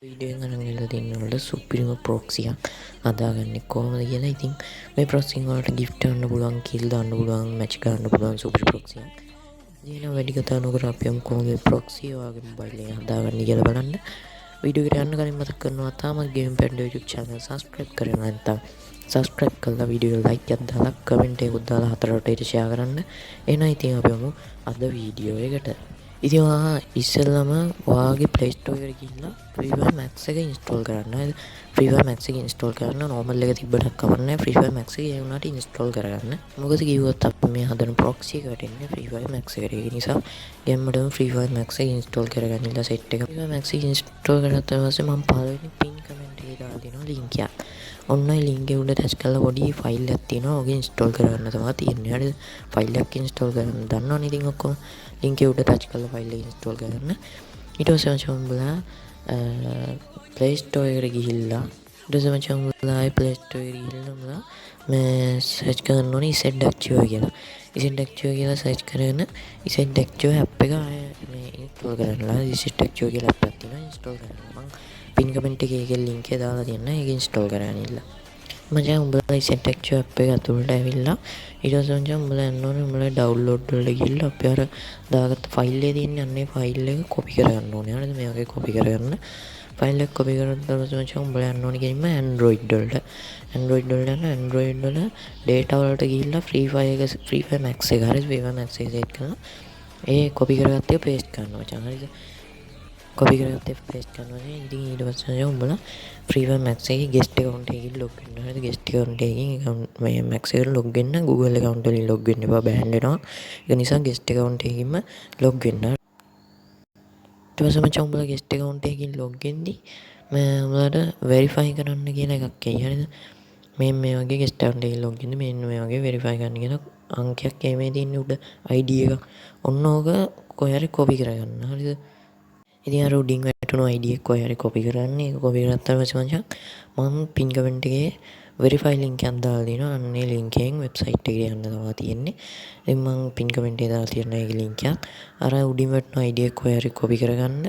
Video එකක් අරන් ඉල්ලලා තියෙනවලු සුපිරිම ප්‍රොක්සි එකක් හදාගන්නේ කොහොමද කියලා. ඉතින් මේ ප්‍රොක්සි වලට ගිෆ්ට් ගන්න පුළුවන්, කිල් දාන්න පුළුවන්, මැච් ගන්න පුළුවන් සුපිරි ප්‍රොක්සි එකක්. ඉතින් වැඩි කතා නොකර අපි යමු කොහොමද මේ ප්‍රොක්සි ඔයාගේ මොබයිල් එකේ හදාගන්නේ කියලා බලන්න. වීඩියෝ එකට යන්න කලින් මතක් කරනවා තාමත් game pad YouTube channel subscribe කරලා නැත්නම් subscribe කරලා වීඩියෝ එක like එකක් දාලා කමෙන්ට් එකක් දාලා හතරට share කරන්න. එහෙනම් ඉතින් අපි යමු අද වීඩියෝ එකට. ඉතින් ඉස්සෙල්ලම ඔයාගේ Play Store එකට ගිහිල්ලා Freeware Max එක install කරන්න. හරිද? Freeware Max එක install කරන්න normal එක තිබ්බට කවන්නේ නැහැ. Freeware Max එක ඒ වුණාට install කරගන්න. මොකද කිව්වොත් අපි මේ හදන proxy එකට එන්නේ Freeware Max එකට. ඒ නිසා ගැම්මටම Freeware Max එක install කරගන්නilla set එක. Freeware Max එක install කරගත්ත පස්සේ මම පළවෙනි pin comment එකේ දාලා දෙනවා link එකක්. ඔන්න link එක උඩ touch කරලා පොඩි file එකක් තියෙනවා. ඔක install කරගන්න තමයි තියෙන්නේ. හරිද? file එකක් install කරගන්න දන්නවනේ ඉතින් ඔක්කොම. link එක උඩ touch කරලා file එක install කරගන්න. ඊට පස්සේ මචං උඹලා Play Store එකට ගිහිල්ලා ඊට පස්සේ මචං උඹලා Play Store එකට ගිහිල්ලා උඹලා මේ search කරන්න ඕනේ isetDuckTuber කියලා. isetDuckTuber කියලා search කරගෙන isetDuckTuber app එක මේ install කරන්නලා isetDuckTuber කියලා app එකක් තියෙනවා install කරන්න. මම pin comment එකේ ඒකේ link එක දාලා තියෙනවා. ඒක install කරගන්න ඉල්ල. මචං උඹලා isetDuckTuber app එක ඇතුළට ඇවිල්ලා ඊට පස්සේ මචං උඹලා යන්න ඕනේ උඹලා download වලට ගිහිල්ලා අපි අර දාගත්ත ෆයිල් එකේ තියෙන අන්නේ ෆයිල් එක copy කරගන්න ඕනේ. හරිද? මේ වගේ copy කරගන්න. ෆයිල් එක copy කරගත්ත පස්සේ මචං උඹලා යන්න ඕනේ කියන්න Android වලට. Android වල යන Android වල data වලට ගිහිල්ලා Freeware Max එක හරිද? Freeware Max එක set කරලා ඒ copy කරගත්තේ paste කරනවා මචං. හරිද? copy කරගත්තේ paste කරනවා නේ. ඉතින් ඊට පස්සේ උඹලා Freeware Max එකේ guest account එකකින් log වෙන්න. හරිද? guest account එකකින් මේ Max එකට log වෙන්න Google account වලින් log වෙන්න එපා බෑන් වෙනවා. ඒක නිසා guest account එකකින්ම log වෙන්න. ඊට පස්සේ මචං උඹලා guest account එකකින් log වෙද්දී උඹලාට verify කරන්න කියන එකක් එයි. හරිද? මේ වගේ guest account එකකින් log වෙන්න මෙන්න මේ වගේ verify කරන්න කියන අංකයක් එමේ තියෙන උඩ ID එකක්. ඔන්න ඕක කොහේ හරි copy කරගන්න. හරිද? ඉතින් අර උඩින් වැටුණු ID එක කොහේ හරි copy කරන්න. ඒක copy කරගත්තාම පස්සේ මචං මම pin comment එකේ verify link එකක් දාලා දෙනවා. අන්න ඒ link එකෙන් website එකට යන්න තමයි තියෙන්නේ. ඉතින් මම pin comment එකේ දාලා තියෙන ඒ link එක අර උඩින් වැටුණු ID එක කොහේ හරි copy කරගන්න.